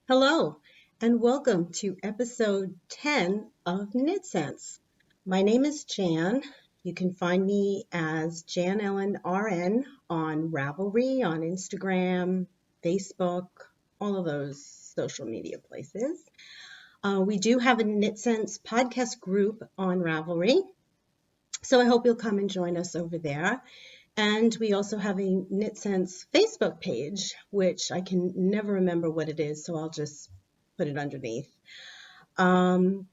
Hello, and welcome to episode 10 of KnitScents. My name is Jan. You can find me as Jan Ellen RN on Ravelry, on Instagram, Facebook, all of those social media places. We do have a KnitScents podcast group on Ravelry, so I hope you'll come and join us over there. And we also have a KnitScents Facebook page, which I can never remember what it is, so I'll just put it underneath. Um,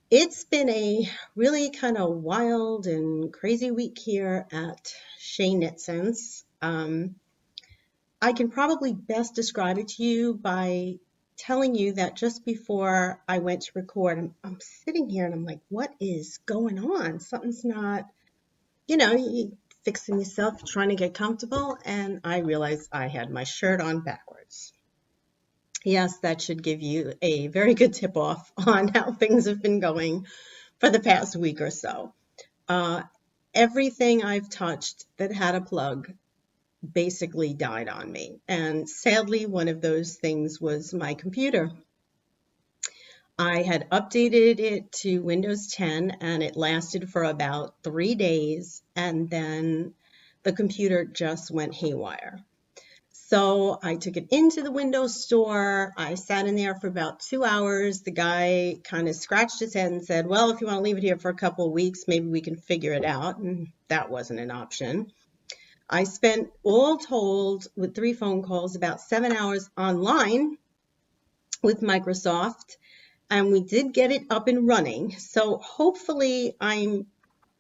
it's been a really kind of wild and crazy week here at Shea KnitScents. I can probably best describe it to you by telling you that just before I went to record, I'm sitting here and I'm like, what is going on? Something's not, you fixing yourself, trying to get comfortable, and I realized I had my shirt on backwards. Yes, that should give you a very good tip off on how things have been going for the past week or so. Uh, Everything I've touched that had a plug basically died on me. And sadly, one of those things was my computer. I had updated it to Windows 10 and it lasted for about 3 days, and then the computer just went haywire. So I took it into the Windows store. I sat in there for about 2 hours. The guy kind of scratched his head and said, well, if you want to leave it here for a couple of weeks, maybe we can figure it out. And that wasn't an option. I spent, all told, with 3 phone calls, about 7 hours online with Microsoft, and we did get it up and running. So hopefully I'm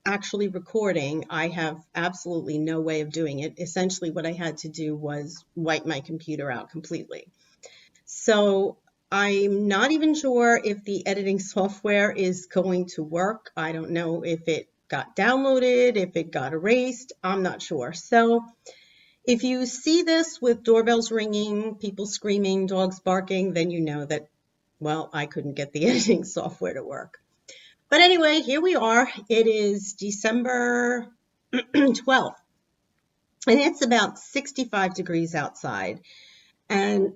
actually recording. I have absolutely no way of doing it. Essentially, what I had to do was wipe my computer out completely. So I'm not even sure if the editing software is going to work. I don't know if it got downloaded, if it got erased. I'm not sure. So if you see this with doorbells ringing, people screaming, dogs barking, then you know that, well, I couldn't get the editing software to work. But anyway, here we are. It is December 12th, and it's about 65 degrees outside. And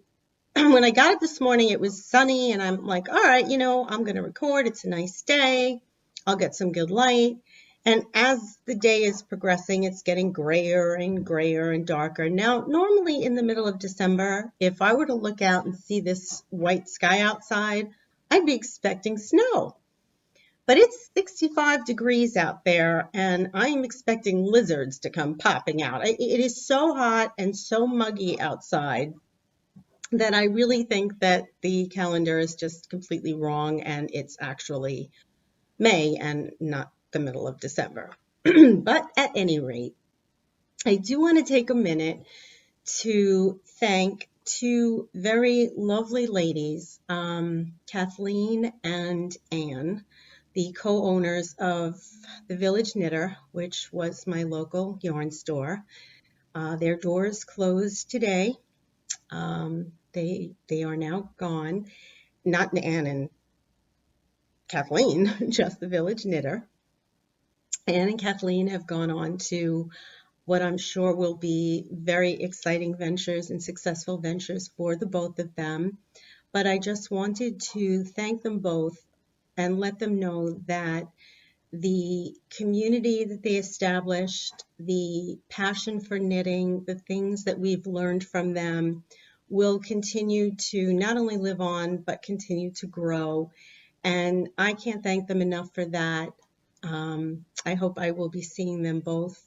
when I got it this morning, it was sunny, and I'm like, all right, I'm going to record. It's a nice day. I'll get some good light. And as the day is progressing, it's getting grayer and darker. Now, normally in the middle of December, if I were to look out and see this white sky outside, I'd be expecting snow. But it's 65 degrees out there, and I'm expecting lizards to come popping out. It is so hot and so muggy outside that I really think that the calendar is just completely wrong, and it's actually May and not the middle of December. But at any rate, I do want to take a minute to thank two very lovely ladies, Kathleen and Anne, the co-owners of the Village Knitter, which was my local yarn store. Their doors closed today. They are now gone. Not Anne and Kathleen, just the Village Knitter. Anne and Kathleen have gone on to what I'm sure will be very exciting ventures and successful ventures for the both of them. But I just wanted to thank them both and let them know that the community that they established, the passion for knitting, the things that we've learned from them will continue to not only live on, but continue to grow. And I can't thank them enough for that. I hope I will be seeing them both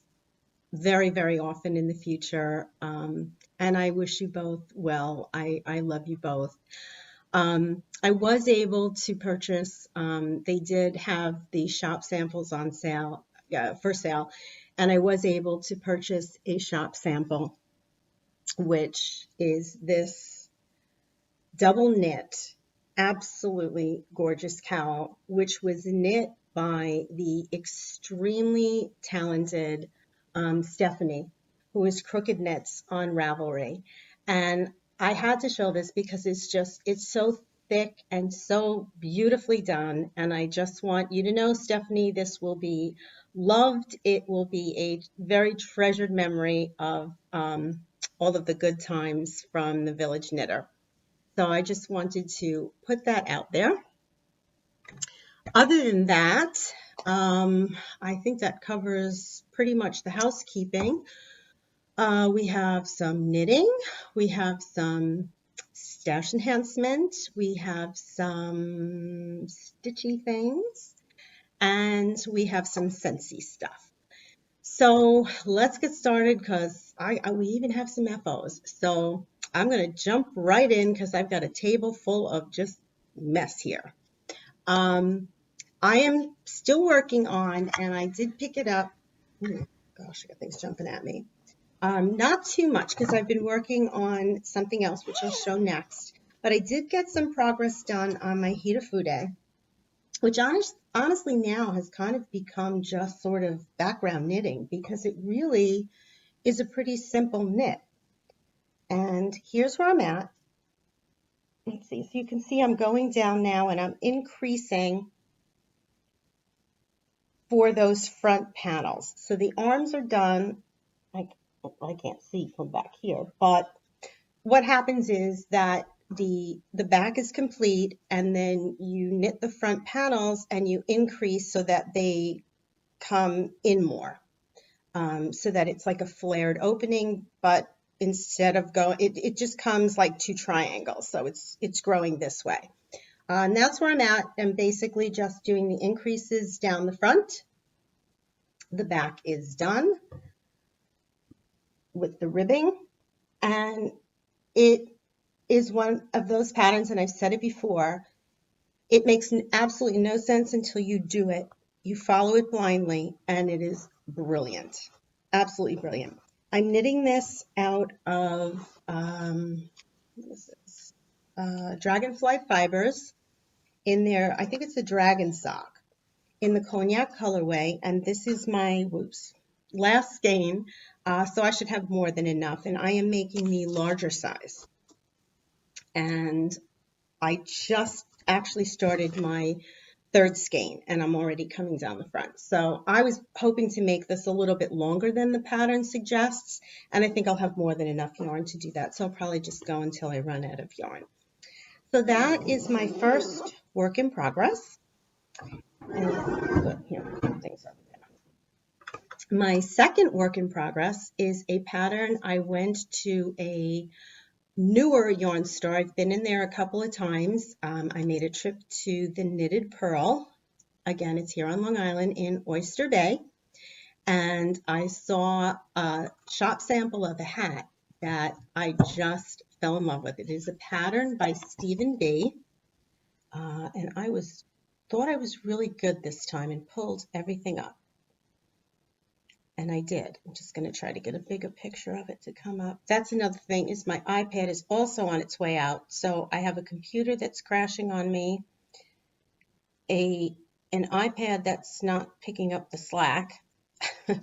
very, very often in the future. And I wish you both well. I love you both. I was able to purchase, they did have the shop samples on sale, for sale, and I was able to purchase a shop sample, which is this double knit, absolutely gorgeous cowl, which was knit by the extremely talented Stephanie, who is Crooked Knits on Ravelry. And I had to show this because it's so thick and so beautifully done. And I just want you to know, Stephanie, this will be loved. It will be a very treasured memory of all of the good times from the Village Knitter. So I just wanted to put that out there. Other than that, I think that covers pretty much the housekeeping. We have some knitting, we have some stash enhancement, we have some stitchy things, and we have some Scentsy stuff. So let's get started because we even have some FOs. So I'm going to jump right in because I've got a table full of just mess here. I am still working on, and I did pick it up. Gosh, I got things jumping at me. Not too much because I've been working on something else, which I'll show next. But I did get some progress done on my Hitafude, which honestly now has kind of become just sort of background knitting because it really is a pretty simple knit. And here's where I'm at. Let's see, so you can see I'm going down now and I'm increasing for those front panels. So the arms are done. I can't see from back here, but what happens is that the back is complete and then you knit the front panels and you increase so that they come in more, so that it's like a flared opening, but instead of going, it just comes like two triangles, so it's growing this way. And that's where I'm at. I'm basically just doing the increases down the front. The back is done with the ribbing, and it is one of those patterns, and I've said it before, it makes absolutely no sense until you do it. You follow it blindly, and it is brilliant. Absolutely brilliant. I'm knitting this out of, what is this? Dragonfly fibers in there. I think it's a dragon sock in the cognac colorway, and this is my, last skein, so I should have more than enough, and I am making the larger size. And I just actually started my third skein and I'm already coming down the front. So I was hoping to make this a little bit longer than the pattern suggests, and I think I'll have more than enough yarn to do that. So I'll probably just go until I run out of yarn. So that is my first work in progress. And here, things over there. My second work in progress is a pattern. I went to a newer yarn store. I've been in there a couple of times. I made a trip to the Knitted Pearl. Again, it's here on Long Island in Oyster Bay. And I saw a shop sample of a hat that I just fell in love with. It is a pattern by StevenBe. And I thought I was really good this time and pulled everything up. And I did. I'm just going to try to get a bigger picture of it to come up. That's another thing, is my iPad is also on its way out. So I have a computer that's crashing on me, an iPad that's not picking up the slack. All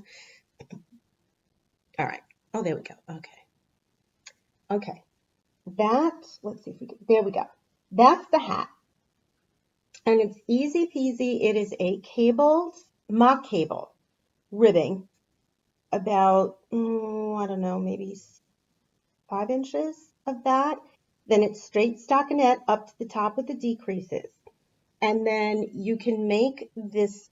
right. Oh, there we go. Okay. Let's see if we can, there we go. That's the hat. And it's easy peasy. It is a mock cable ribbing, about, I don't know, maybe 5 inches of that. Then it's straight stockinette up to the top with the decreases. And then you can make this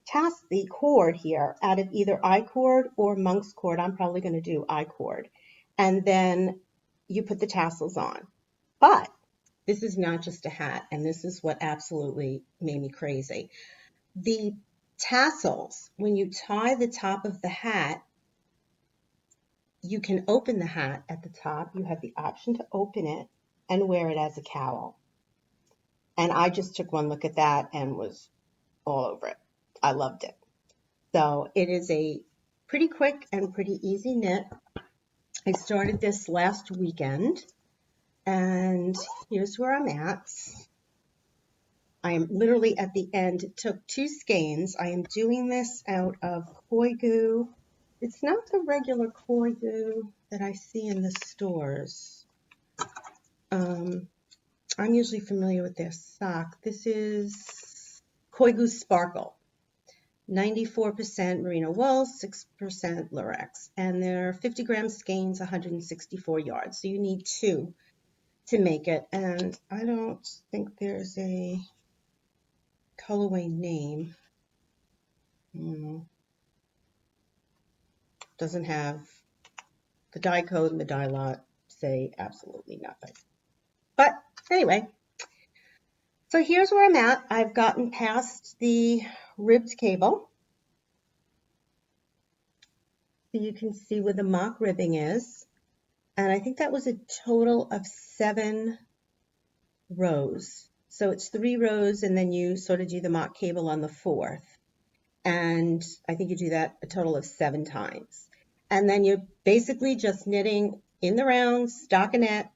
the cord here out of either I-cord or monk's cord. I'm probably going to do I-cord. And then you put the tassels on. But this is not just a hat, and this is what absolutely made me crazy. The tassels, when you tie the top of the hat, you can open the hat at the top. You have the option to open it and wear it as a cowl. And I just took one look at that and was all over it. I loved it. So it is a pretty quick and pretty easy knit. I started this last weekend, and here's where I'm at. I am literally at the end. It took 2 skeins. I am doing this out of Koigu. It's not the regular Koigu that I see in the stores. I'm usually familiar with their sock. This is Koigu Sparkle. 94% merino wool, 6% lurex. And they're 50-gram skeins, 164 yards. So you need 2 to make it, and I don't think there's a colorway name. Doesn't have the dye code and the dye lot, say absolutely nothing. But anyway, so here's where I'm at. I've gotten past the ribbed cable. So you can see where the mock ribbing is. And I think that was a total of 7 rows. So it's 3 rows, and then you sort of do the mock cable on the 4th. And I think you do that a total of 7 times. And then you're basically just knitting in the round stockinette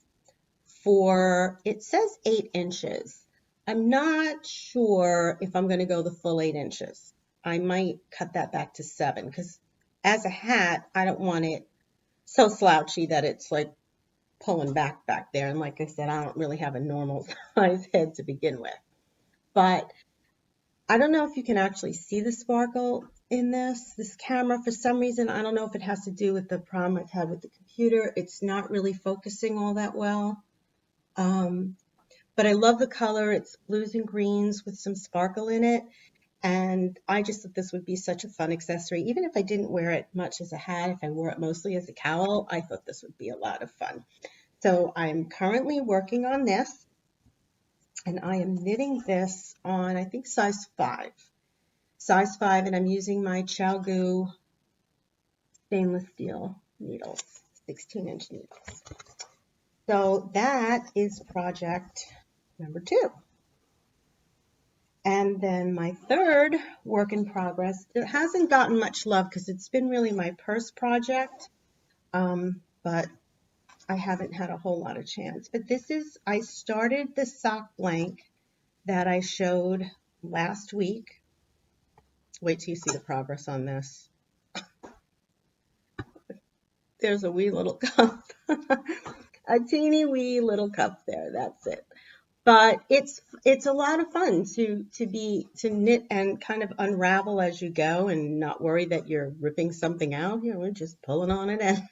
for, it says 8 inches. I'm not sure if I'm going to go the full 8 inches. I might cut that back to 7, because as a hat, I don't want it so slouchy that it's like pulling back there. And like I said, I don't really have a normal size head to begin with. But I don't know if you can actually see the sparkle in this camera. For some reason, I don't know if it has to do with the problem I've had with the computer. It's not really focusing all that well. But I love the color. It's blues and greens with some sparkle in it. And I just thought this would be such a fun accessory. Even if I didn't wear it much as a hat, if I wore it mostly as a cowl, I thought this would be a lot of fun. So I'm currently working on this. And I am knitting this on, I think, size 5. Size 5, and I'm using my ChowGoo stainless steel needles, 16-inch needles. So that is project number 2. And then my third work in progress, it hasn't gotten much love because it's been really my purse project, but I haven't had a whole lot of chance. But this is, I started the sock blank that I showed last week. Wait till you see the progress on this. There's a wee little cup, a teeny wee little cup there, that's it. But it's a lot of fun to knit and kind of unravel as you go and not worry that you're ripping something out. You know, we're just pulling on it, and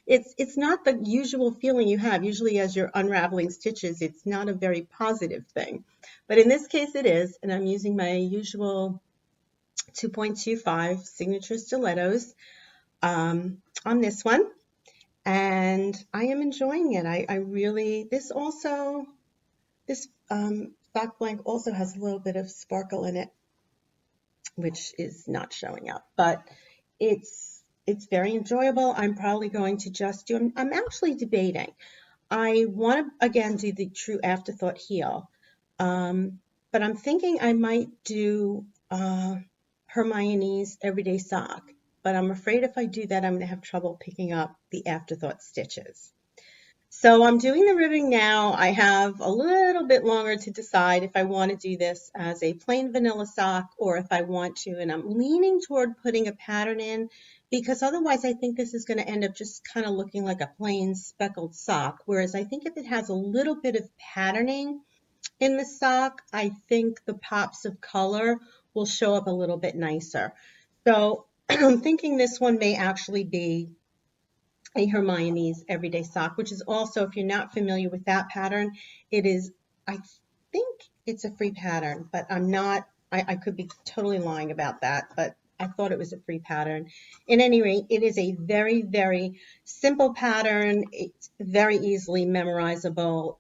it's not the usual feeling you have. Usually as you're unraveling stitches, it's not a very positive thing. But in this case it is, and I'm using my usual 2.25 signature stilettos on this one, and I am enjoying it. I really, this sock blank also has a little bit of sparkle in it, which is not showing up, but it's very enjoyable. I'm probably going to just do, I'm actually debating. I want to, again, do the true afterthought heel, but I'm thinking I might do Hermione's everyday sock, but I'm afraid if I do that, I'm going to have trouble picking up the afterthought stitches. So I'm doing the ribbing now. I have a little bit longer to decide if I want to do this as a plain vanilla sock or if I want to, and I'm leaning toward putting a pattern in, because otherwise I think this is going to end up just kind of looking like a plain speckled sock, whereas I think if it has a little bit of patterning in the sock, I think the pops of color will show up a little bit nicer. So I'm thinking this one may actually be a Hermione's everyday sock, which is also, if you're not familiar with that pattern, it is, I think it's a free pattern, but I'm not, I could be totally lying about that, but I thought it was a free pattern. In any rate, it is a very, very simple pattern. It's very easily memorizable.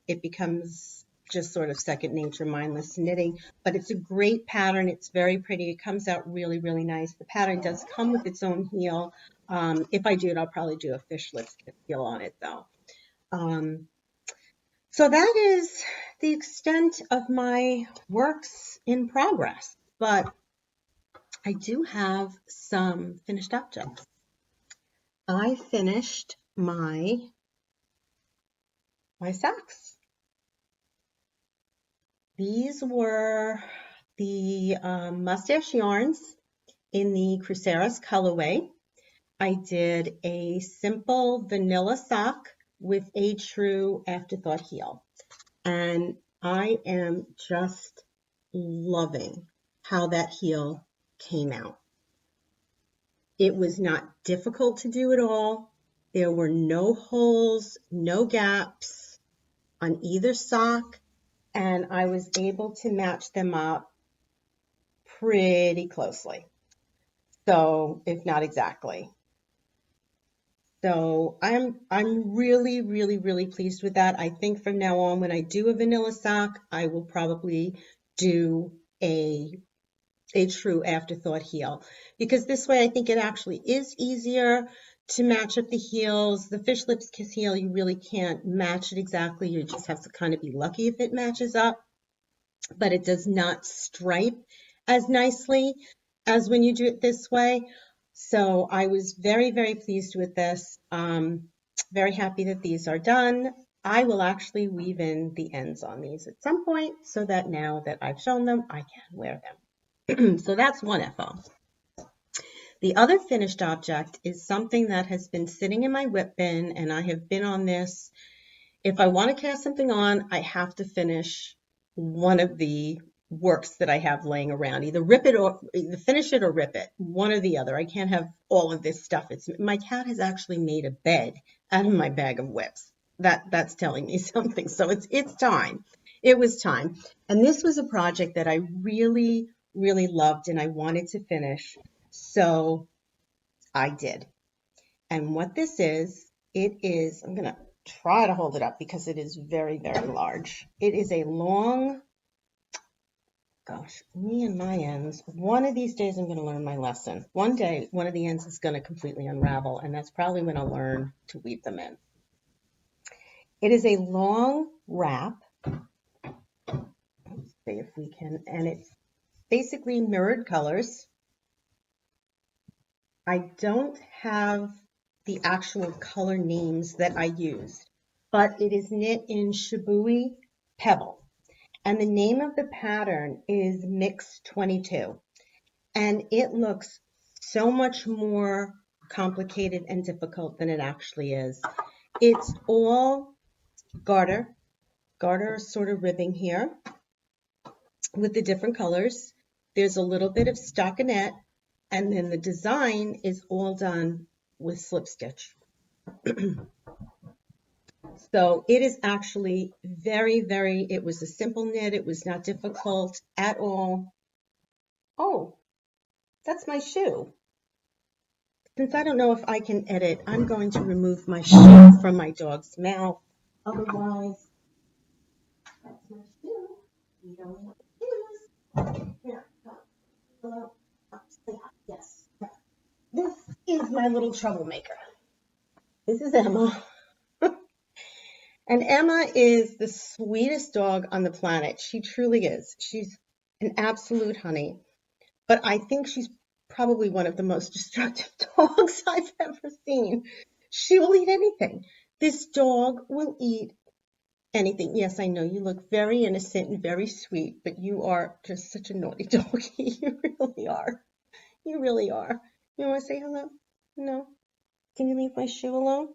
It becomes just sort of second nature, mindless knitting, but it's a great pattern. It's very pretty. It comes out really, really nice. The pattern does come with its own heel. If I do it, I'll probably do a fishnets heel on it though. So that is the extent of my works in progress, but I do have some finished objects. I finished my socks. These were the mustache yarns in the Crucera's colorway. I did a simple vanilla sock with a true afterthought heel. And I am just loving how that heel came out. It was not difficult to do at all. There were no holes, no gaps. on either sock, and I was able to match them up pretty closely. So, if not exactly. So I'm really, really, really pleased with that. I think from now on, when I do a vanilla sock, I will probably do a true afterthought heel, because this way I think it actually is easier to match up the heels. The fish lips kiss heel, you really can't match it exactly. You just have to kind of be lucky if it matches up, but it does not stripe as nicely as when you do it this way. So I was very, very pleased with this. Very happy that these are done. I will actually weave in the ends on these at some point so that now that I've shown them, I can wear them. So that's one FO. The other finished object is something that has been sitting in my whip bin, and I have been on this. If I want to cast something on, I have to finish one of the works that I have laying around. Either rip it or either finish it or rip it, one or the other. I can't have all of this stuff. My cat has actually made a bed out of my bag of whips. That's telling me something. So it's time. It was time. And this was a project that I really, really loved and I wanted to finish. So I did. And what this is, I'm going to try to hold it up because it is very, very large. It is a long, gosh, me and my ends. One of these days I'm going to learn my lesson. One day, one of the ends is going to completely unravel, and that's probably when I'll learn to weave them in. It is a long wrap. Let's see if we can, and it's basically mirrored colors. I don't have the actual color names that I used, but it is knit in Shibui Pebble. And the name of the pattern is Mix 22. And it looks so much more complicated and difficult than it actually is. It's all garter sort of ribbing here with the different colors. There's a little bit of stockinette, and then the design is all done with slip stitch. So it is actually very, very, it was a simple knit. It was not difficult at all. Oh, that's my shoe. Since I don't know if I can edit, I'm going to remove my shoe from my dog's mouth. Otherwise, that's my shoe. We don't want shoes. Here, hello. Yes. This is my little troublemaker. This is Emma. And Emma is the sweetest dog on the planet. She truly is. She's an absolute honey. But I think she's probably one of the most destructive dogs I've ever seen. She will eat anything. This dog will eat anything. Yes, I know you look very innocent and very sweet, but you are just such a naughty doggy. You really are. You really are. You want to say hello? No? Can you leave my shoe alone?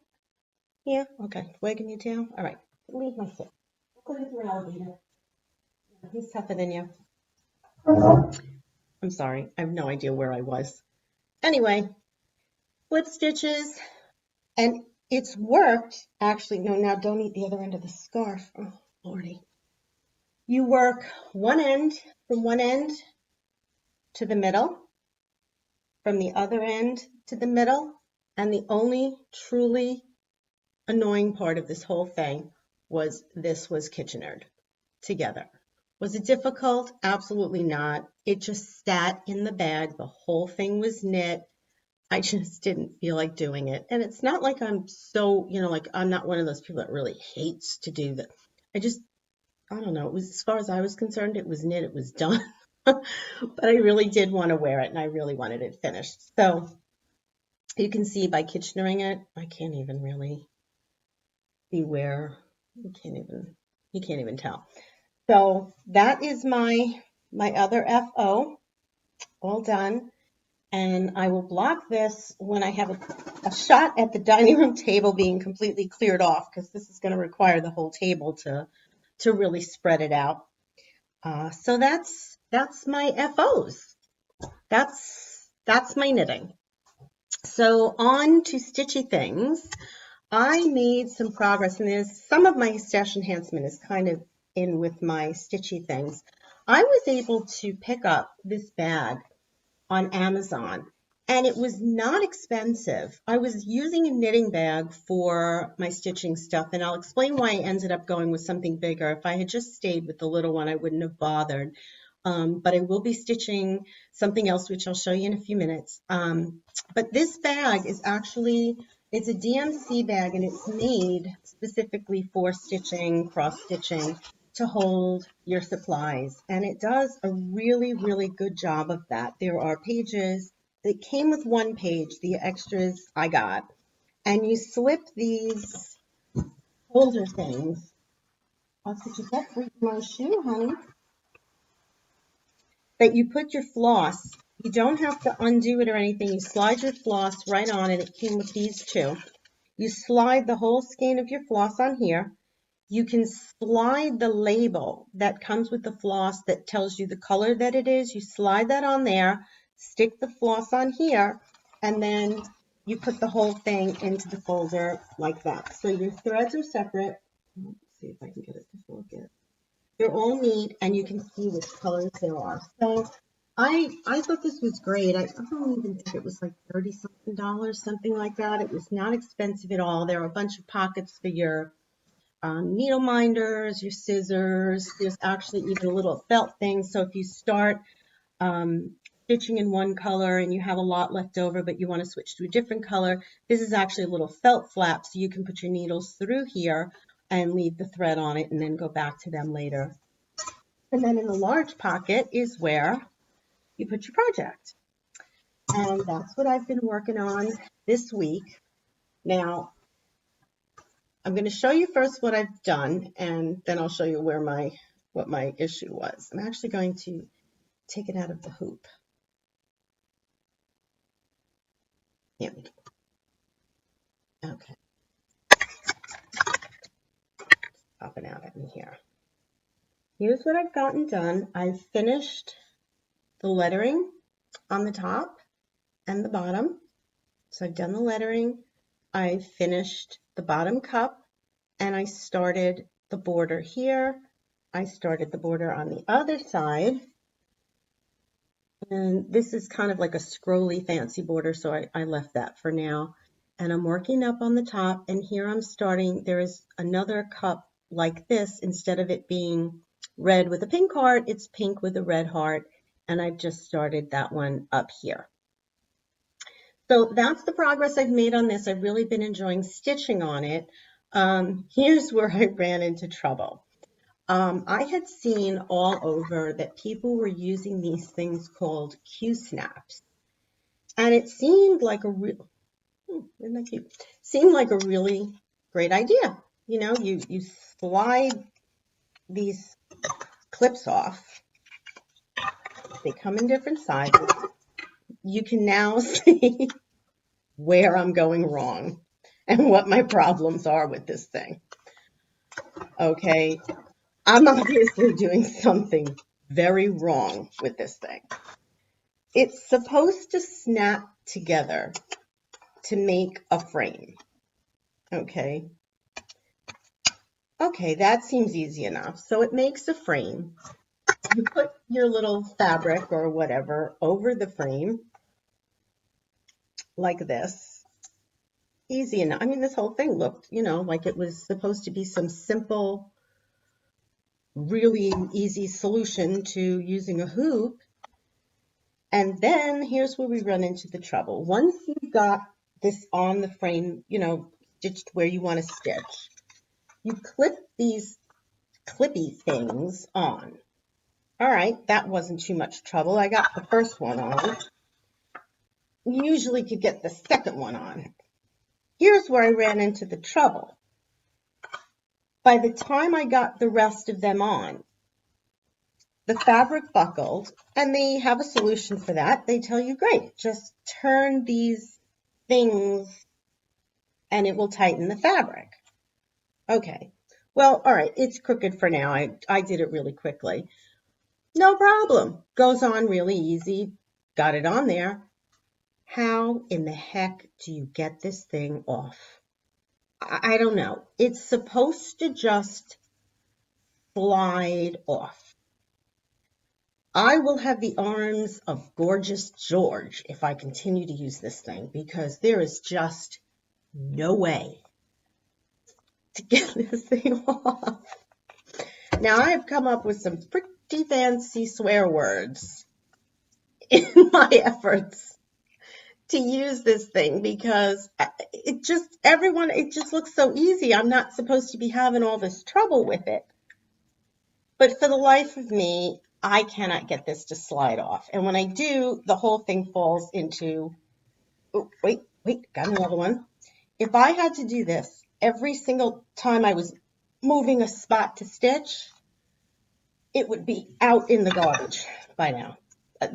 Yeah? Okay. Wagging your tail? All right. Leave my shoe. Go with your alligator. He's tougher than you. I'm sorry. I have no idea where I was. Anyway, flip stitches. And it's worked. Actually, no, now don't eat the other end of the scarf. Oh, Lordy. You work one end, from one end to the middle, from the other end to the middle, and the only truly annoying part of this whole thing was this was Kitchenered together. Was it difficult? Absolutely not. It just sat in the bag. The whole thing was knit. I just didn't feel like doing it. And it's not like I'm so, like I'm not one of those people that really hates to do that. I don't know. It was, as far as I was concerned, it was knit, it was done. But I really did want to wear it and I really wanted it finished. So you can see by Kitchenering it, I can't even really see where, you can't even tell. So that is my other FO, all done. And I will block this when I have a shot at the dining room table being completely cleared off, because this is going to require the whole table to really spread it out. So that's my FOs. That's my knitting. So on to stitchy things. I made some progress, and there's some of my stash enhancement is kind of in with my stitchy things. I was able to pick up this bag on Amazon, and it was not expensive. I was using a knitting bag for my stitching stuff, and I'll explain why I ended up going with something bigger. If I had just stayed with the little one, I wouldn't have bothered. But I will be stitching something else, which I'll show you in a few minutes. But this bag is actually, it's a DMC bag, and it's made specifically for stitching, cross stitching, to hold your supplies. And it does a really, really good job of that. There are pages that came with one page, the extras I got, and you slip these holder things. That's what you get for my shoe, honey. That you put your floss. You don't have to undo it or anything. You slide your floss right on, and it came with these two. You slide the whole skein of your floss on here. You can slide the label that comes with the floss that tells you the color that it is. You slide that on there, stick the floss on here, and then you put the whole thing into the folder like that. So your threads are separate. Let's see if I can get it to focus. They're all neat, and you can see which colors there are. So I thought this was great. I don't even think it was like $30-something, something like that. It was not expensive at all. There are a bunch of pockets for your needle minders, your scissors. There's actually even a little felt thing. So if you start stitching in one color and you have a lot left over, but you want to switch to a different color, this is actually a little felt flap, so you can put your needles through here and leave the thread on it and then go back to them later. And then in the large pocket is where you put your project. And that's what I've been working on this week. Now, I'm going to show you first what I've done, and then I'll show you what my issue was. I'm actually going to take it out of the hoop. Here we go. Okay. Pop it out in here. Here's what I've gotten done. I've finished the lettering on the top and the bottom. So I've done the lettering. I finished the bottom cup, and I started the border here. I started the border on the other side. And this is kind of like a scrolly fancy border, so I left that for now. And I'm working up on the top, and here I'm starting. There is another cup like this. Instead of it being red with a pink heart, it's pink with a red heart, and I've just started that one up here. So that's the progress I've made on this. I've really been enjoying stitching on it. Here's where I ran into trouble. I had seen all over that people were using these things called Q-snaps, and it seemed like a really great idea. You know, you slide these clips off. They come in different sizes. You can now see where I'm going wrong and what my problems are with this thing. Okay, I'm obviously doing something very wrong with this thing. It's supposed to snap together to make a frame. Okay. Okay, that seems easy enough. So it makes a frame. You put your little fabric or whatever over the frame like this. Easy enough. I mean, this whole thing looked, you know, like it was supposed to be some simple, really easy solution to using a hoop. And then here's where we run into the trouble. Once you've got this on the frame, you know, stitched where you want to stitch, you clip these clippy things on. All right, that wasn't too much trouble. I got the first one on. You usually could get the second one on. Here's where I ran into the trouble. By the time I got the rest of them on, the fabric buckled, and they have a solution for that. They tell you, great, just turn these things and it will tighten the fabric. Okay, well, all right, it's crooked for now. I did it really quickly. No problem. Goes on really easy. Got it on there. How in the heck do you get this thing off? I don't know. It's supposed to just slide off. I will have the arms of Gorgeous George if I continue to use this thing, because there is just no way to get this thing off. Now, I have come up with some pretty fancy swear words in my efforts to use this thing, because it just looks so easy. I'm not supposed to be having all this trouble with it. But for the life of me, I cannot get this to slide off. And when I do, the whole thing falls into, oh, wait, got another one. If I had to do this every single time I was moving a spot to stitch, it would be out in the garbage by now.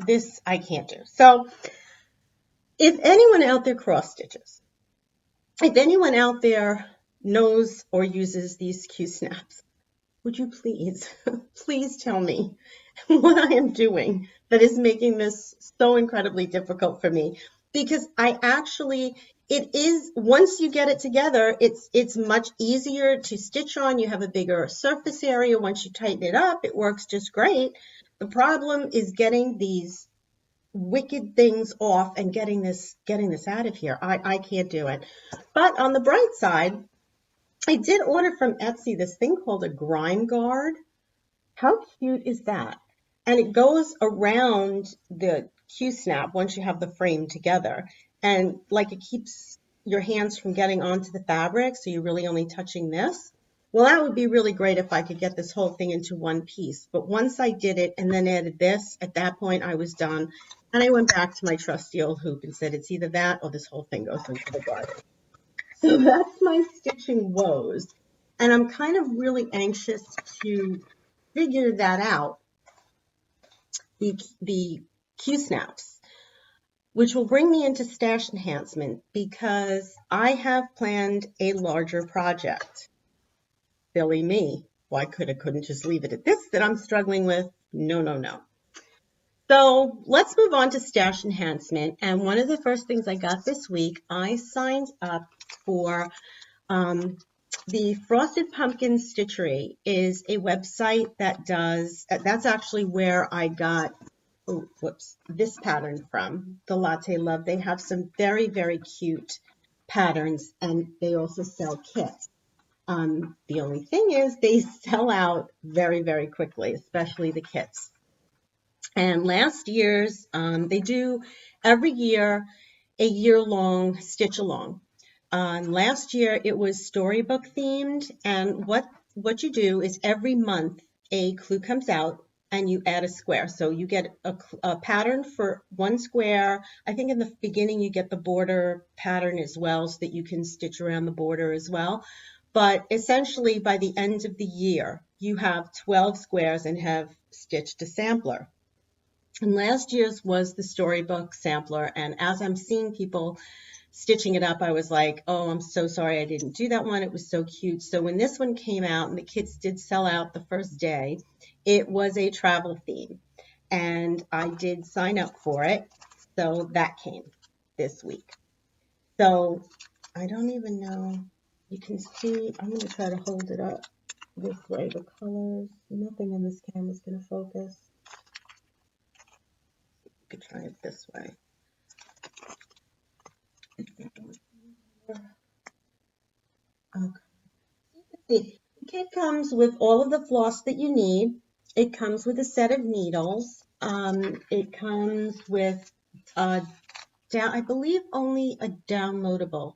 This I can't do. So if anyone out there cross stitches, if anyone out there knows or uses these Q-snaps, would you please, please tell me what I am doing that is making this so incredibly difficult for me? Because it is, once you get it together, it's much easier to stitch on. You have a bigger surface area. Once you tighten it up, it works just great. The problem is getting these wicked things off and getting this out of here. I can't do it. But on the bright side, I did order from Etsy this thing called a grime guard. How cute is that? And it goes around the Q-snap once you have the frame together. And like, it keeps your hands from getting onto the fabric, so you're really only touching this. Well, that would be really great if I could get this whole thing into one piece. But once I did it and then added this, at that point I was done. And I went back to my trusty old hoop and said, it's either that or this whole thing goes into the garbage. So that's my stitching woes. And I'm kind of really anxious to figure that out, the Q-snaps, which will bring me into stash enhancement, because I have planned a larger project. Silly me. Why couldn't just leave it at this that I'm struggling with? No. So let's move on to stash enhancement. And one of the first things I got this week, I signed up for the Frosted Pumpkin Stitchery. Is a website that does, that's actually where I got, this pattern from, the Latte Love. They have some very, very cute patterns, and they also sell kits. The only thing is they sell out very, very quickly, especially the kits. And last year's, they do every year a year-long stitch along. Last year it was storybook themed, and what you do is every month a clue comes out and you add a square. So you get a pattern for one square. I think in the beginning you get the border pattern as well, so that you can stitch around the border as well. But essentially by the end of the year, you have 12 squares and have stitched a sampler. And last year's was the storybook sampler, and as I'm seeing people stitching it up, I was like, oh, I'm so sorry I didn't do that one. It was so cute. So when this one came out, and the kits did sell out the first day, it was a travel theme, and I did sign up for it. So that came this week. So I don't even know. You can see, I'm going to try to hold it up this way. The colors, nothing in this camera is going to focus. You could try it this way. Okay. The kit comes with all of the floss that you need. It comes with a set of needles. It comes with I believe only a downloadable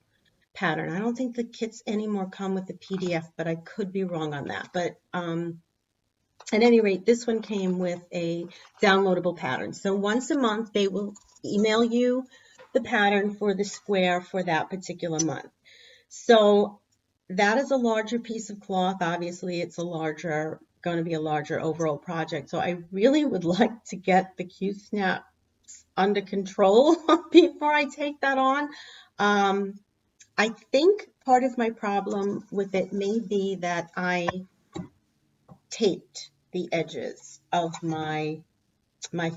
pattern. I don't think the kits anymore come with the PDF, but I could be wrong on that. But at any rate, this one came with a downloadable pattern. So once a month, they will email you the pattern for the square for that particular month. So that is a larger piece of cloth. Obviously, it's going to be a larger overall project. So I really would like to get the Q-snaps under control before I take that on. I think part of my problem with it may be that I taped the edges of my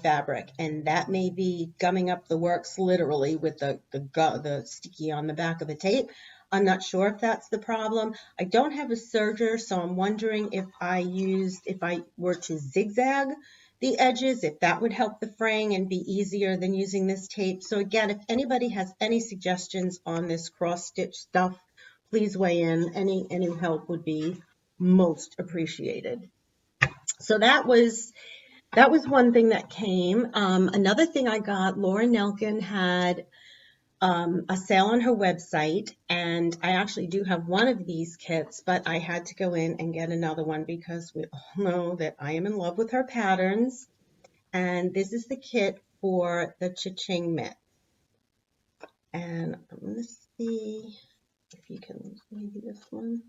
fabric, and that may be gumming up the works literally with the sticky on the back of the tape. I'm not sure if that's the problem. I don't have a serger, so I'm wondering if I were to zigzag the edges, if that would help the fraying and be easier than using this tape. So again, if anybody has any suggestions on this cross stitch stuff, please weigh in. Any help would be most appreciated. So that was one thing that came. Another thing I got, Laura Nelkin had a sale on her website, and I actually do have one of these kits, but I had to go in and get another one because we all know that I am in love with her patterns. And this is the kit for the Cha-Ching mitt. And I'm going to see if you can, maybe this one.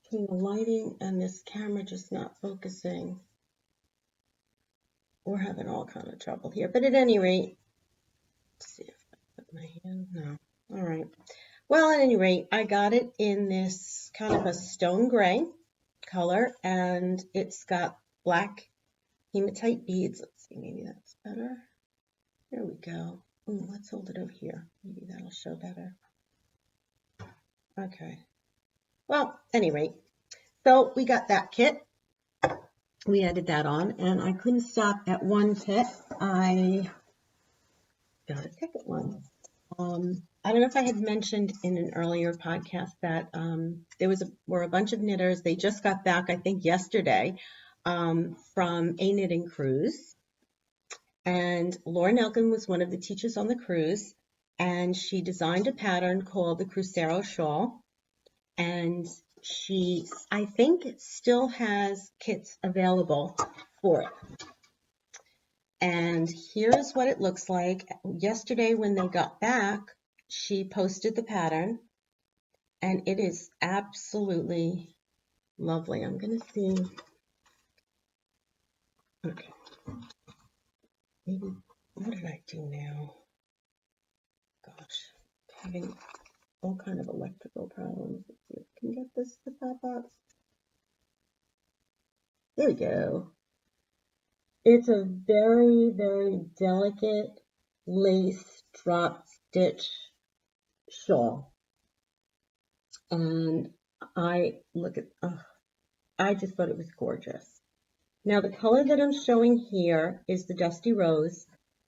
Between the lighting and this camera just not focusing, we're having all kind of trouble here. But at any rate, let's see if I put my hand, no. All right. Well, at any rate, I got it in this kind of a stone gray color, and it's got black hematite beads. Let's see, maybe that's better. There we go. Ooh, let's hold it over here. Maybe that'll show better. Okay. Well, at any rate, so we got that kit. We added that on, and I couldn't stop at one kit. I got a second one. I don't know if I had mentioned in an earlier podcast that there were a bunch of knitters. They just got back, I think, yesterday from a knitting cruise. And Laura Nelkin was one of the teachers on the cruise, and she designed a pattern called the Crucero Shawl. And she, I think, still has kits available for it. And here's what it looks like. Yesterday when they got back, she posted the pattern, and it is absolutely lovely. I'm going to see. Okay. Maybe, what did I do now? Gosh, having all kind of electrical problems. Let's see if I can get this to pop up. There we go. It's a very, very delicate lace drop stitch shawl. And I just thought it was gorgeous. Now the color that I'm showing here is the Dusty Rose.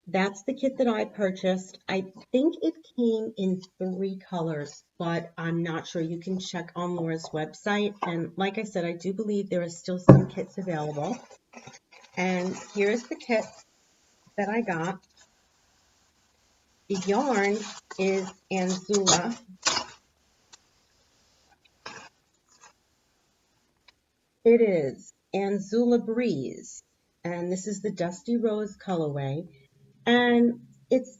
That's the kit that I purchased. I think it came in 3 colors, but I'm not sure. You can check on Laura's website. And like I said, I do believe there are still some kits available. And here's the kit that I got. The yarn is Anzula. It is Anzula Breeze, and this is the Dusty Rose colorway. And it's,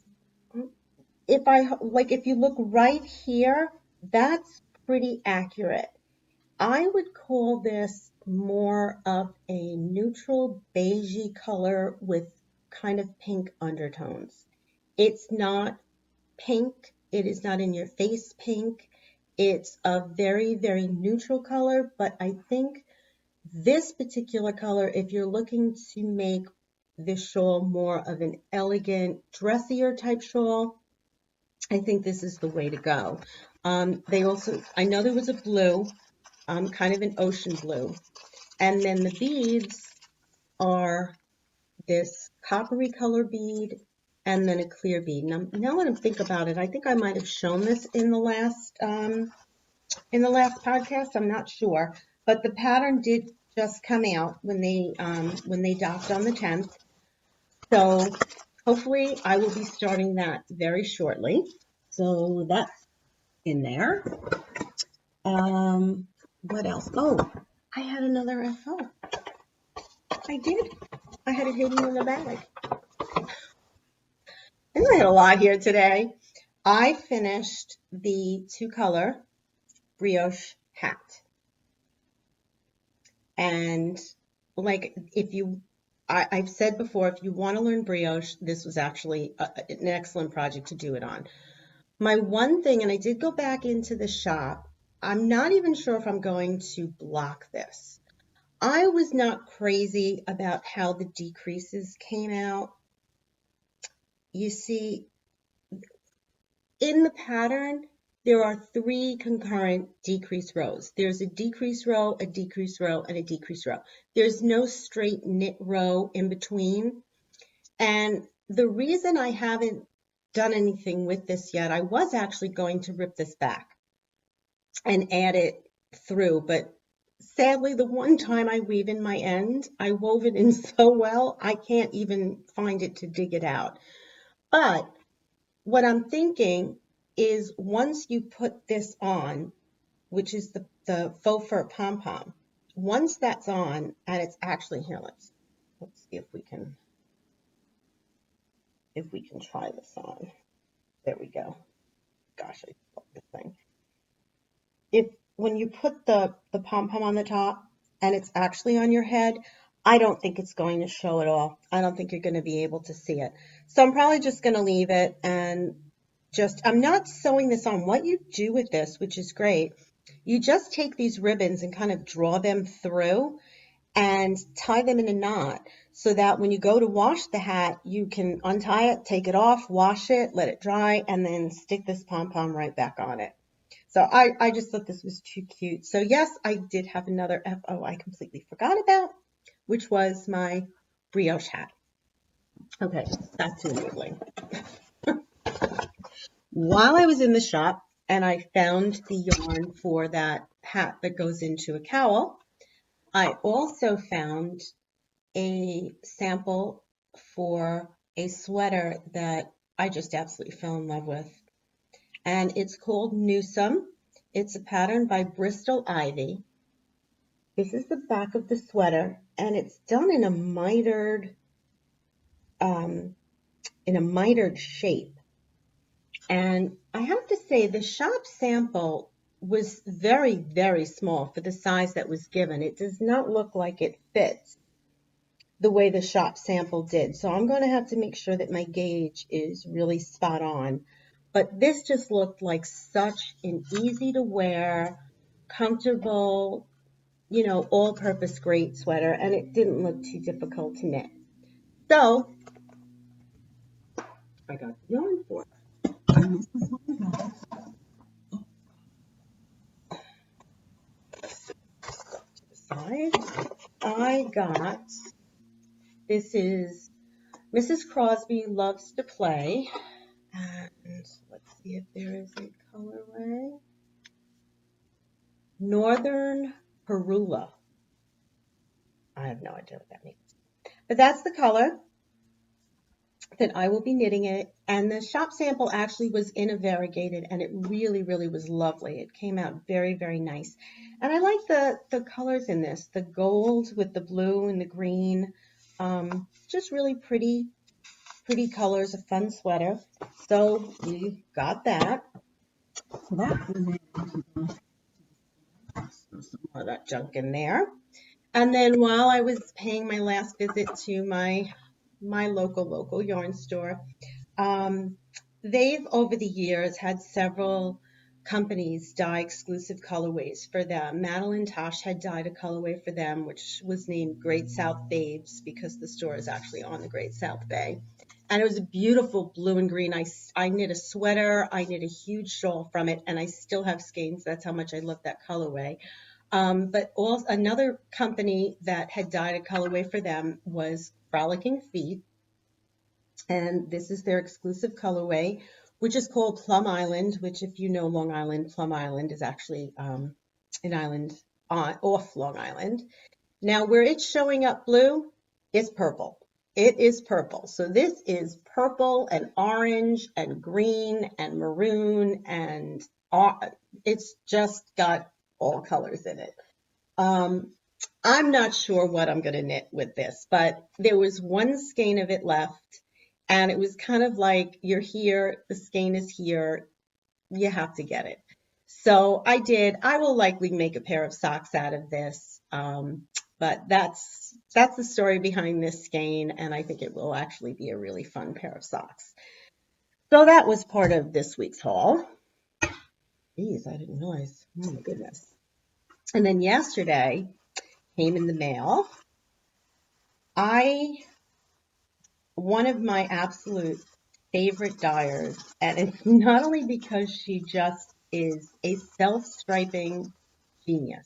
if you look right here, that's pretty accurate. I would call this more of a neutral beigey color with kind of pink undertones. It's not pink. It is not in your face pink. It's a very, very neutral color, but I think this particular color, if you're looking to make this shawl more of an elegant, dressier type shawl, I think this is the way to go. I know there was a blue, kind of an ocean blue. And then the beads are this coppery color bead and then a clear bead. Now when I think about it, I think I might have shown this in the last podcast. I'm not sure, but the pattern did just come out when they docked on the 10th. So hopefully I will be starting that very shortly. So that's in there. What else? Oh, I had another FO. I did. I had it hidden in the bag. I had a lot here today. I finished the 2-color Brioche Hat. And like I've said before, if you want to learn brioche, this was actually an excellent project to do it on. My one thing, and I did go back into the shop, I'm not even sure if I'm going to block this. I was not crazy about how the decreases came out. You see, in the pattern, there are 3 concurrent decrease rows. There's a decrease row, a decrease row, and a decrease row. There's no straight knit row in between. And the reason I haven't done anything with this yet, I was actually going to rip this back and add it through, but sadly, the one time I weave in my end, I wove it in so well, I can't even find it to dig it out. But what I'm thinking is once you put this on, which is the faux fur pom-pom, once that's on, and it's actually here, let's see if we can try this on. There we go. Gosh, I love this thing. When you put the pom-pom on the top and it's actually on your head, I don't think it's going to show at all. I don't think you're going to be able to see it. So I'm probably just going to leave it and I'm not sewing this on. What you do with this, which is great, you just take these ribbons and kind of draw them through and tie them in a knot so that when you go to wash the hat, you can untie it, take it off, wash it, let it dry, and then stick this pom-pom right back on it. So I just thought this was too cute. So yes, I did have another FO I completely forgot about, which was my brioche hat. Okay, back to needling. While I was in the shop and I found the yarn for that hat that goes into a cowl, I also found a sample for a sweater that I just absolutely fell in love with. And it's called Newsom. It's a pattern by Bristol Ivy. This is the back of the sweater, and it's done in a mitered shape. And I have to say, the shop sample was very, very small for the size that was given. It does not look like it fits the way the shop sample did. So I'm going to have to make sure that my gauge is really spot on. But this just looked like such an easy to wear, comfortable, all-purpose great sweater, and it didn't look too difficult to knit. So I got yarn for it. And this is what I got. To the side, I got, this is Mrs. Crosby Loves to Play, and let's see if there is a colorway. Northern Parula. I have no idea what that means. But that's the color that I will be knitting it. And the shop sample actually was in a variegated, and it really, really was lovely. It came out very, very nice. And I like the colors in this, the gold with the blue and the green. Just really pretty colors, a fun sweater. So we got that. So that was it. Some more of that junk in there. And then while I was paying my last visit to my local yarn store, they've over the years had several companies dye exclusive colorways for them. Madeline Tosh had dyed a colorway for them, which was named Great South Babes because the store is actually on the Great South Bay. And it was a beautiful blue and green. I knit a sweater, I knit a huge shawl from it, and I still have skeins. That's how much I love that colorway. But also another company that had dyed a colorway for them was Frolicking Feet. And this is their exclusive colorway, which is called Plum Island, which if you know Long Island, Plum Island is actually an island off Long Island. Now where it's showing up blue is purple. It is purple. So this is purple and orange and green and maroon, and it's just got all colors in it. I'm not sure what I'm going to knit with this, but there was one skein of it left, and it was kind of like, you're here, the skein is here, you have to get it. So I did. I will likely make a pair of socks out of this, but that's the story behind this skein, and I think it will actually be a really fun pair of socks. So that was part of this week's haul. Geez, I didn't realize. Oh my goodness. And then yesterday came in the mail. One of my absolute favorite dyers, and it's not only because she just is a self-striping genius.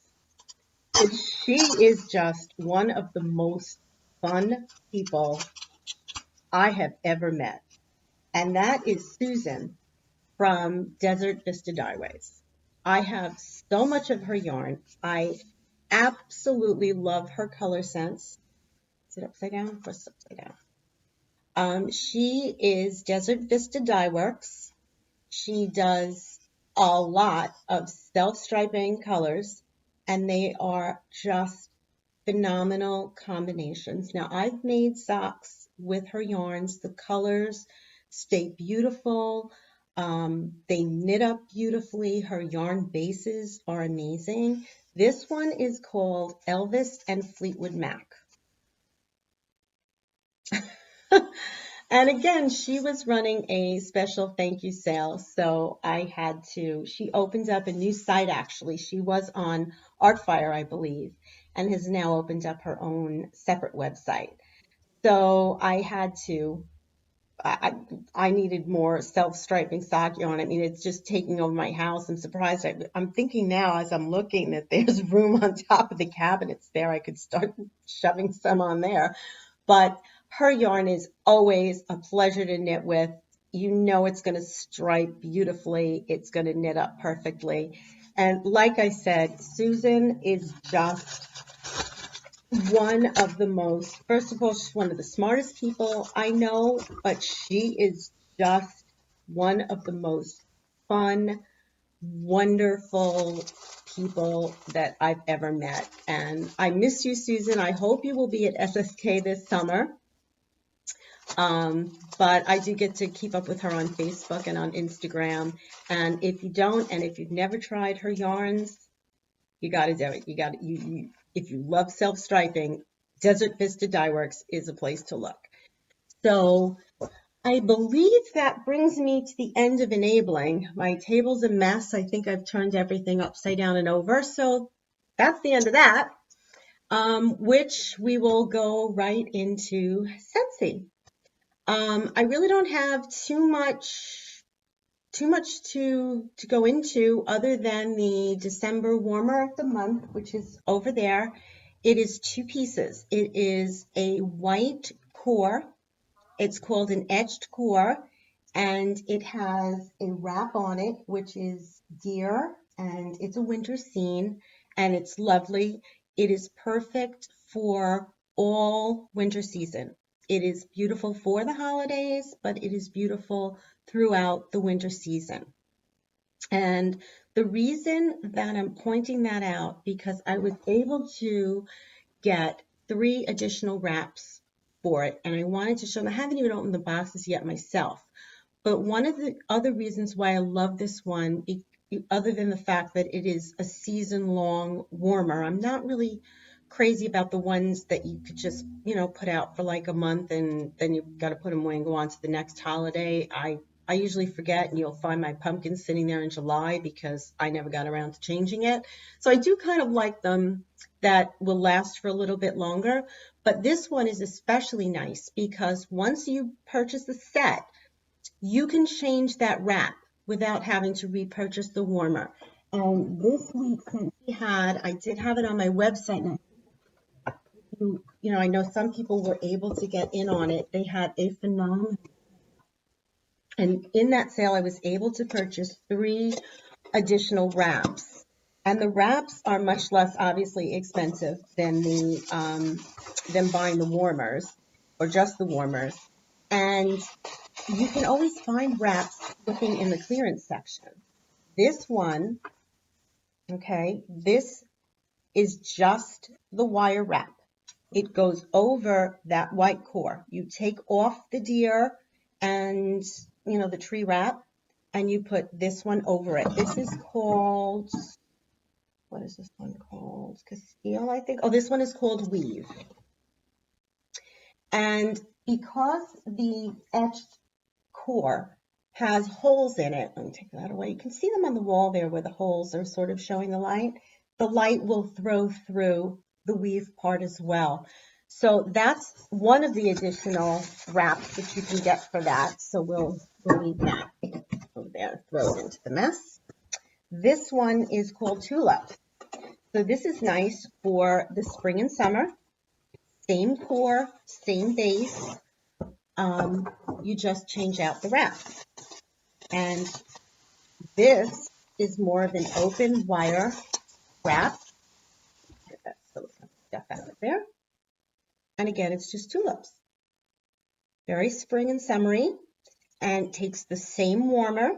And she is just one of the most fun people I have ever met. And that is Susan from Desert Vista Dyeways. I have so much of her yarn. I absolutely love her color sense. Is it upside down? Of course it's upside down. She is Desert Vista Dyeworks. She does a lot of self-striping colors, and they are just phenomenal combinations. Now, I've made socks with her yarns. The colors stay beautiful. They knit up beautifully. Her yarn bases are amazing. This one is called Elvis and Fleetwood Mac. And again, she was running a special thank you sale, so I had to. She opened up a new site actually. She was on Artfire, I believe, and has now opened up her own separate website. So I had to. I needed more self-striping sock yarn. I mean, it's just taking over my house. I'm surprised. I'm thinking now as I'm looking that there's room on top of the cabinets there. I could start shoving some on there. But her yarn is always a pleasure to knit with. You know it's going to stripe beautifully. It's going to knit up perfectly. And like I said, Susan is just one of the most, first of all, she's one of the smartest people I know, but she is just one of the most fun, wonderful people that I've ever met. And I miss you, Susan. I hope you will be at SSK this summer. But I do get to keep up with her on Facebook and on Instagram. And if you don't, and if you've never tried her yarns, you got to do it. If you love self-striping, Desert Vista Dyeworks is a place to look. So I believe that brings me to the end of enabling. My table's a mess. I think I've turned everything upside down and over. So that's the end of that, which we will go right into Scentsy. I really don't have too much to go into other than the December warmer of the month, which is over there. It is two pieces. It is a white core. It's called an etched core, and it has a wrap on it, which is deer, and it's a winter scene, and it's lovely. It is perfect for all winter season. It is beautiful for the holidays, but it is beautiful throughout the winter season. And the reason that I'm pointing that out, because I was able to get 3 additional wraps for it, and I wanted to show them. I haven't even opened the boxes yet myself, but one of the other reasons why I love this one, other than the fact that it is a season-long warmer, I'm not really crazy about the ones that you could just, put out for like a month and then you've got to put them away and go on to the next holiday. I usually forget, and you'll find my pumpkin sitting there in July because I never got around to changing it. So I do kind of like them that will last for a little bit longer. But this one is especially nice because once you purchase the set, you can change that wrap without having to repurchase the warmer. And this week, since I did have it on my website, and I know some people were able to get in on it. They had a phenomenal, and in that sale, I was able to purchase 3 additional wraps. And the wraps are much less obviously expensive than than buying the warmers or just the warmers. And you can always find wraps looking in the clearance section. This one, okay, this is just the wire wrap. It goes over that white core. You take off the deer and, the tree wrap, and you put this one over it. This is called, what is this one called? Castile, I think. Oh, this one is called Weave. And because the etched core has holes in it, let me take that away. You can see them on the wall there where the holes are sort of showing the light. The light will throw through the weave part as well. So that's one of the additional wraps that you can get for that. So we'll leave that over there, throw it into the mess. This one is called Tulip. So this is nice for the spring and summer. Same core, same base. You just change out the wrap. And this is more of an open wire wrap. Get that silicone stuff out of there. And again, it's just tulips. Very spring and summery, and takes the same warmer.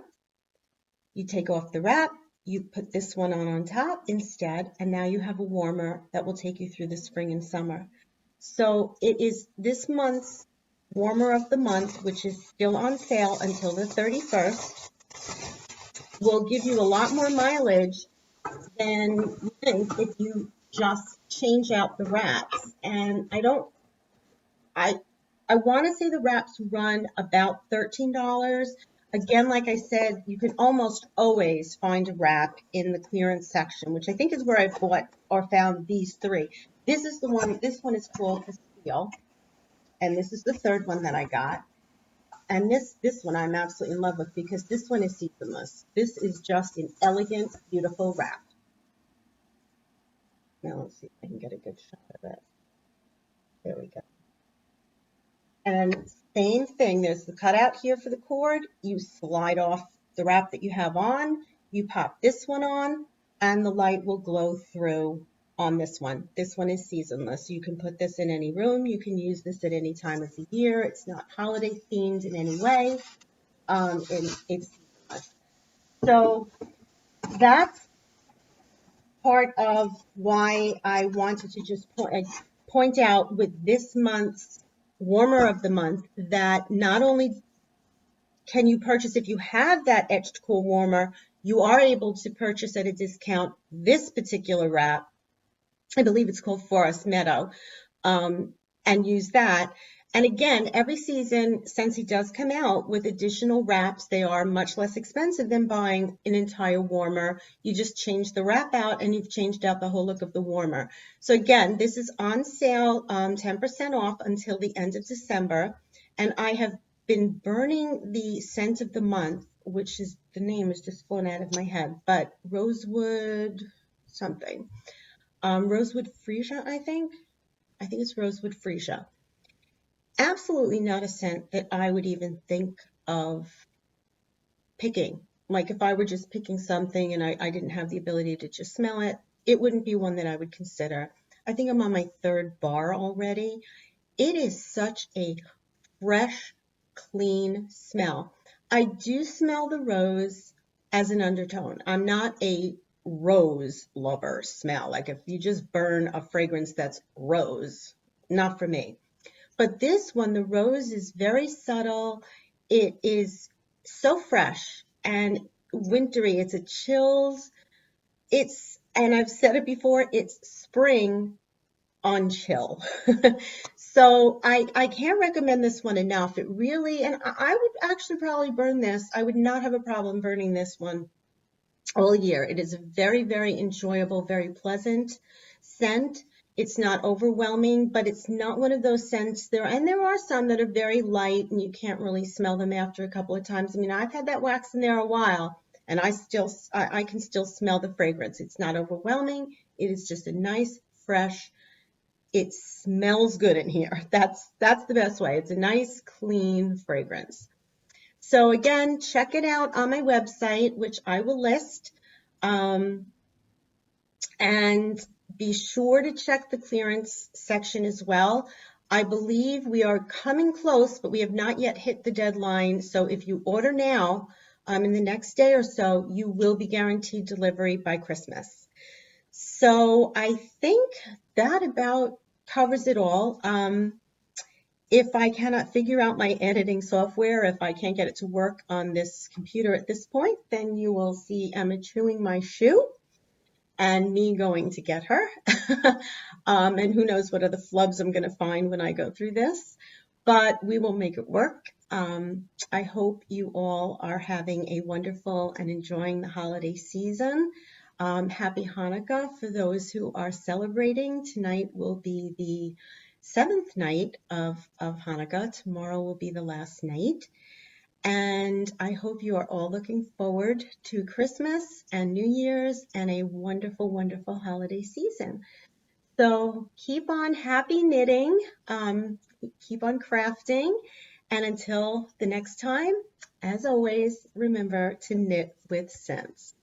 You take off the wrap, you put this one on top instead, and now you have a warmer that will take you through the spring and summer. So it is this month's warmer of the month, which is still on sale until the 31st. Will give you a lot more mileage than you think if you just change out the wraps. And I want to say the wraps run about $13. Again, like I said, you can almost always find a wrap in the clearance section, which I think is where I bought or found these three. This is the one, this one is called Castile, and this is the third one that I got. And this one I'm absolutely in love with because this one is sequinless. This is just an elegant, beautiful wrap. Now let's see if I can get a good shot of it. There we go. And same thing, there's the cutout here for the cord. You slide off the wrap that you have on, you pop this one on, and the light will glow through on this one. This one is seasonless. You can put this in any room. You can use this at any time of the year. It's not holiday themed in any way. And it's seasonless. So that's part of why I wanted to just point out with this month's warmer of the month that not only can you purchase, if you have that etched cool warmer, you are able to purchase at a discount this particular wrap. I believe it's called Forest Meadow, and use that. And again, every season, Scentsy does come out with additional wraps. They are much less expensive than buying an entire warmer. You just change the wrap out and you've changed out the whole look of the warmer. So again, this is on sale, 10% off until the end of December. And I have been burning the scent of the month, which is, the name is just flown out of my head, but Rosewood something. Rosewood Freesia, I think it's Rosewood Freesia. Absolutely not a scent that I would even think of picking. Like if I were just picking something and I didn't have the ability to just smell it, it wouldn't be one that I would consider. I think I'm on my third bar already. It is such a fresh, clean smell. I do smell the rose as an undertone. I'm not a rose lover smell. Like if you just burn a fragrance that's rose, not for me. But this one, the rose is very subtle. It is so fresh and wintry. It's a chills. And I've said it before, it's spring on chill. So I can't recommend this one enough. It really, and I would actually probably burn this. I would not have a problem burning this one all year. It is a very, very enjoyable, very pleasant scent. It's not overwhelming, but it's not one of those scents there. And there are some that are very light and you can't really smell them after a couple of times. I mean, I've had that wax in there a while and I can still smell the fragrance. It's not overwhelming. It is just a nice, fresh, it smells good in here. That's the best way. It's a nice, clean fragrance. So again, check it out on my website, which I will list. And be sure to check the clearance section as well. I believe we are coming close, but we have not yet hit the deadline. So if you order now, in the next day or so, you will be guaranteed delivery by Christmas. So I think that about covers it all. If I cannot figure out my editing software, if I can't get it to work on this computer at this point, then you will see Emma chewing my shoe and me going to get her. And who knows what other flubs I'm going to find when I go through this, but we will make it work. I hope you all are having a wonderful and enjoying the holiday season. Happy Hanukkah for those who are celebrating. Tonight will be the 7th night of Hanukkah. Tomorrow will be the last night. And I hope you are all looking forward to Christmas and New Year's and a wonderful, wonderful holiday season. So keep on happy knitting, keep on crafting, and until the next time, as always, remember to knit with sense.